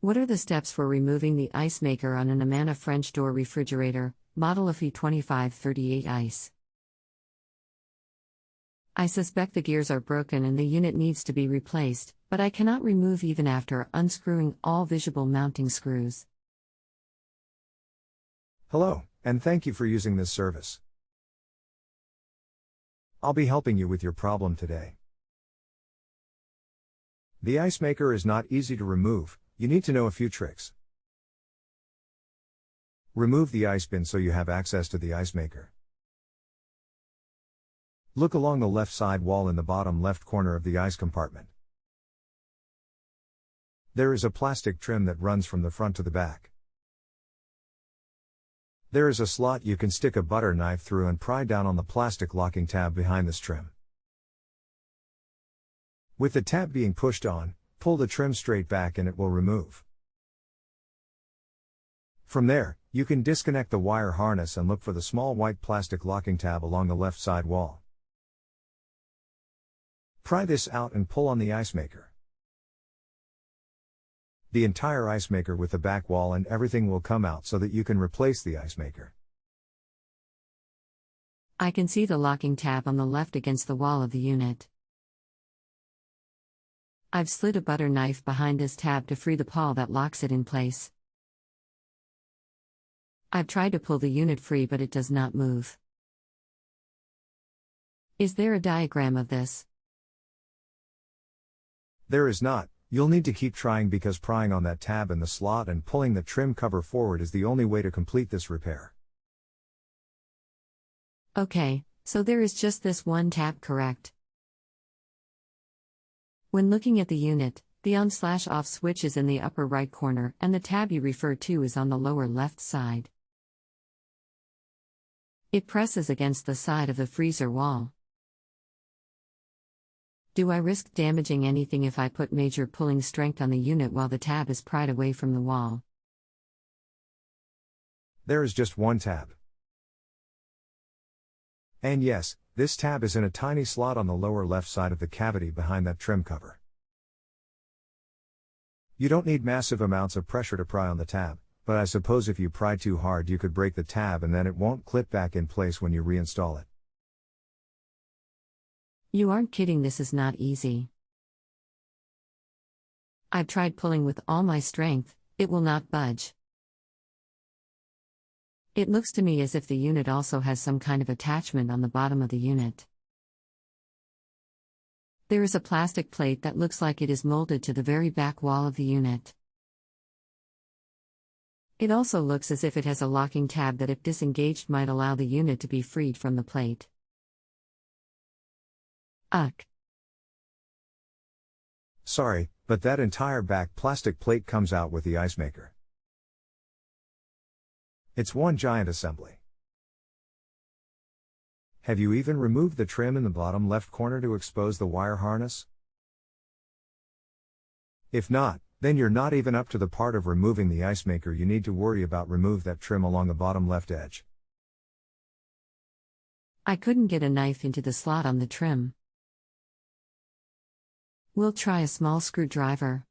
What are the steps for removing the ice maker on an Amana French Door Refrigerator, model FE2538 ICE? I suspect the gears are broken and the unit needs to be replaced, but I cannot remove even after unscrewing all visible mounting screws. Hello, and thank you for using this service. I'll be helping you with your problem today. The ice maker is not easy to remove. You need to know a few tricks. Remove the ice bin so you have access to the ice maker. Look along the left side wall in the bottom left corner of the ice compartment. There is a plastic trim that runs from the front to the back. There is a slot you can stick a butter knife through and pry down on the plastic locking tab behind this trim. With the tab being pushed on, pull the trim straight back and it will remove. From there, you can disconnect the wire harness and look for the small white plastic locking tab along the left side wall. Pry this out and pull on the ice maker. The entire ice maker with the back wall and everything will come out so that you can replace the ice maker. I can see the locking tab on the left against the wall of the unit. I've slid a butter knife behind this tab to free the pawl that locks it in place. I've tried to pull the unit free but it does not move. Is there a diagram of this? There is not. You'll need to keep trying because prying on that tab in the slot and pulling the trim cover forward is the only way to complete this repair. Okay, so there is just this one tab, correct? When looking at the unit, the on/off switch is in the upper right corner and the tab you refer to is on the lower left side. It presses against the side of the freezer wall. Do I risk damaging anything if I put major pulling strength on the unit while the tab is pried away from the wall? There is just one tab. And yes, this tab is in a tiny slot on the lower left side of the cavity behind that trim cover. You don't need massive amounts of pressure to pry on the tab, but I suppose if you pry too hard you could break the tab and then it won't clip back in place when you reinstall it. You aren't kidding, this is not easy. I've tried pulling with all my strength, it will not budge. It looks to me as if the unit also has some kind of attachment on the bottom of the unit. There is a plastic plate that looks like it is molded to the very back wall of the unit. It also looks as if it has a locking tab that if disengaged might allow the unit to be freed from the plate. Ugh. Sorry, but that entire back plastic plate comes out with the ice maker. It's one giant assembly. Have you even removed the trim in the bottom left corner to expose the wire harness? If not, then you're not even up to the part of removing the ice maker you need to worry about. Remove that trim along the bottom left edge. I couldn't get a knife into the slot on the trim. We'll try a small screwdriver.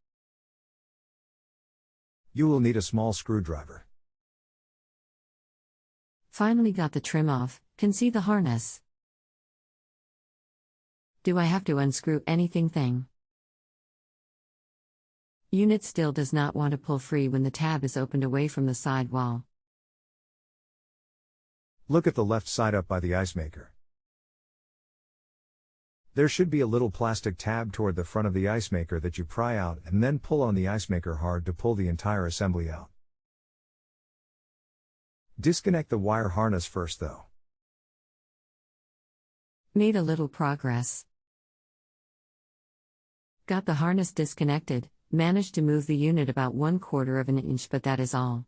You will need a small screwdriver. Finally got the trim off, can see the harness. Do I have to unscrew anything? Unit still does not want to pull free when the tab is opened away from the side wall. Look at the left side up by the ice maker. There should be a little plastic tab toward the front of the ice maker that you pry out and then pull on the ice maker hard to pull the entire assembly out. Disconnect the wire harness first though. Made a little progress. Got the harness disconnected, managed to move the unit about 1/4 of an inch, but that is all.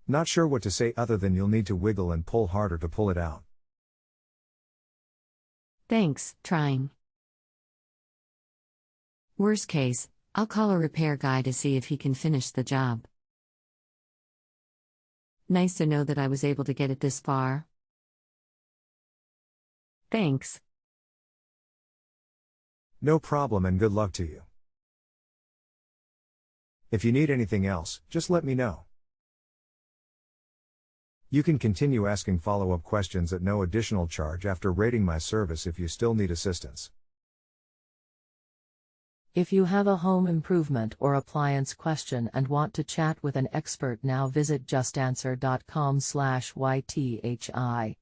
Not sure what to say other than you'll need to wiggle and pull harder to pull it out. Thanks, trying. Worst case, I'll call a repair guy to see if he can finish the job. Nice to know that I was able to get it this far. Thanks. No problem and good luck to you. If you need anything else, just let me know. You can continue asking follow-up questions at no additional charge after rating my service if you still need assistance. If you have a home improvement or appliance question and want to chat with an expert now, visit justanswer.com/YTHI.